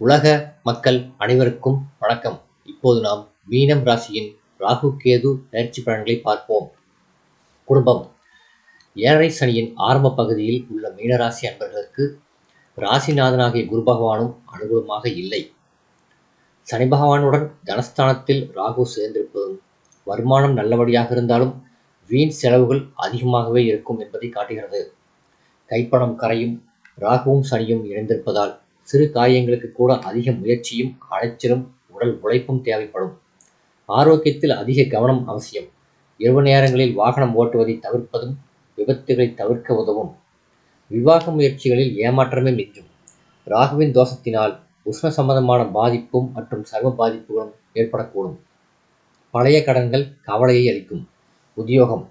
உலக மக்கள் அனைவருக்கும் வணக்கம். இப்போது நாம் மீனம் ராசியின் ராகு கேது பயிற்சி பலன்களை பார்ப்போம். குடும்பம். 7 சனியின் ஆரம்ப பகுதியில் உள்ள மீனராசி அன்பர்களுக்கு ராசிநாதனாகிய குரு பகவானும் அனுகூலமாக இல்லை. சனி பகவானுடன் தனஸ்தானத்தில் ராகு சேர்ந்திருப்பதும் வருமானம் நல்லபடியாக இருந்தாலும் வீண் செலவுகள் அதிகமாகவே இருக்கும் என்பதை காட்டுகிறது. கைப்பணம் கரையும். ராகுவும் சனியும் இணைந்திருப்பதால் சிறு காரியங்களுக்கு கூட அதிக முயற்சியும் அலைச்சலும் உடல் உழைப்பும் தேவைப்படும். ஆரோக்கியத்தில் அதிக கவனம் அவசியம். இரவு நேரங்களில் வாகனம் ஓட்டுவதை தவிர்ப்பதும் விபத்துகளை தவிர்க்க உதவும். விவாக முயற்சிகளில் ஏமாற்றமே மிஞ்சும். ராகுவின் தோஷத்தினால் உஷ்ண சம்பந்தமான பாதிப்பும் மற்றும் சர்ம பாதிப்புகளும் ஏற்படக்கூடும். பழைய கடன்கள் கவலையை அளிக்கும். உத்தியோகம்.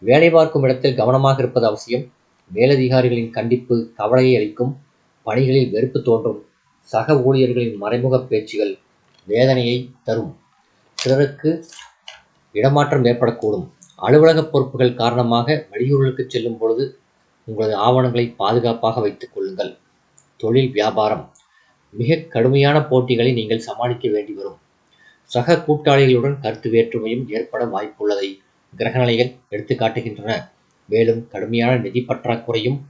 வேலை பார்க்கும் இடத்தில் கவனமாக இருப்பது அவசியம். மேலதிகாரிகளின் கண்டிப்பு கவலையை அளிக்கும். பணிகளில் வெறுப்பு தோன்றும். சக ஊழியர்களின் மறைமுக பேச்சுகள் வேதனையை தரும். சிலருக்கு இடமாற்றம் ஏற்படக்கூடும். அலுவலக பொறுப்புகள் காரணமாக வெளியூர்களுக்கு செல்லும் பொழுது உங்களது ஆவணங்களை பாதுகாப்பாக வைத்துக் கொள்ளுங்கள். தொழில் வியாபாரம். மிக கடுமையான போட்டிகளை நீங்கள் சமாளிக்க வேண்டி வரும். சக கூட்டாளிகளுடன் கருத்து வேற்றுமையும் ஏற்பட வாய்ப்புள்ளதை கிரகநிலைகள் எடுத்து காட்டுகின்றன. மேலும் கடுமையான நிதி பற்றாக்குறையும்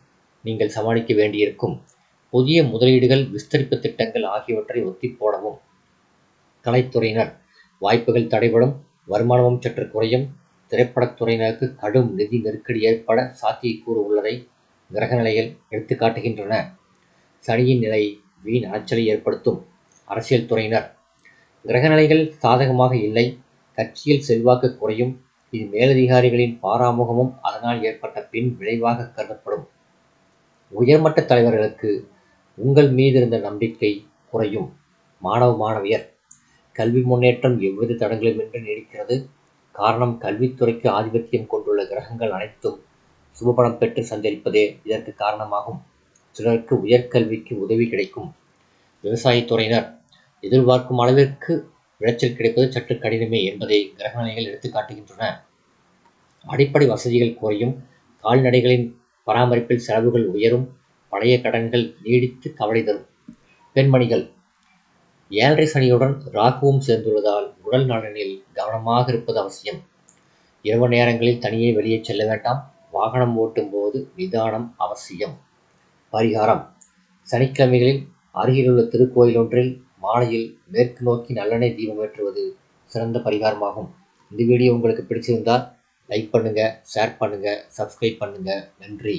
நீங்கள் சமாளிக்க வேண்டியிருக்கும். புதிய முதலீடுகள், விஸ்தரிப்பு திட்டங்கள் ஆகியவற்றை ஒத்தி போடவும். கலைத்துறையினர். வாய்ப்புகள் தடைபடும். வருமானமும் சற்று குறையும். திரைப்படத்துறையினருக்கு கடும் நிதி நெருக்கடி ஏற்பட சாத்தியக்கூறு உள்ளதை கிரகநிலைகள் எடுத்து காட்டுகின்றன. சனியின் நிலை வீண் அலைச்சலை ஏற்படுத்தும். அரசியல் துறையினர். கிரகநிலைகள் சாதகமாக இல்லை. கட்சியில் செல்வாக்கு குறையும். இது மேலதிகாரிகளின் பாராமுகமும் அதனால் ஏற்பட்ட பின் விளைவாக கருதப்படும். உயர்மட்ட தலைவர்களுக்கு உங்கள் மீதிருந்த நம்பிக்கை குறையும். மாணவ மாணவியர். கல்வி முன்னேற்றம் எவ்வித தடங்களுமின்றி நீடிக்கிறது. காரணம், கல்வித்துறைக்கு ஆதிபத்தியம் கொண்டுள்ள கிரகங்கள் அனைத்தும் சுபபலம் பெற்று சஞ்சரிப்பதே இதற்கு காரணமாகும். சிலருக்கு உயர்கல்விக்கு உதவி கிடைக்கும். விவசாயத்துறையினர். எதிர்பார்க்கும் அளவிற்கு விளைச்சல் கிடைப்பது சற்று கடினமே என்பதை கிரகநிலைகள் எடுத்து காட்டுகின்றன. அடிப்படை வசதிகள் குறையும். கால்நடைகளின் பராமரிப்பில் செலவுகள் உயரும். பழைய கடன்கள் நீடித்து கவலை தரும். பெண்மணிகள். 7 சனியுடன் ராகுவும் சேர்ந்துள்ளதால் உடல் நலனில் கவனமாக இருப்பது அவசியம். இரவு நேரங்களில் தனியே வெளியே செல்ல வேண்டாம். வாகனம் ஓட்டும் போது நிதானம் அவசியம். பரிகாரம். சனிக்கிழமைகளில் அருகிலுள்ள திருக்கோயில் ஒன்றில் மாலையில் மேற்கு நோக்கி நல்லெண்ணெய் தீபம் ஏற்றுவது சிறந்த பரிகாரமாகும். இந்த வீடியோ உங்களுக்கு பிடிச்சிருந்தால் லைக் பண்ணுங்க, ஷேர் பண்ணுங்க, சப்ஸ்கிரைப் பண்ணுங்க. நன்றி.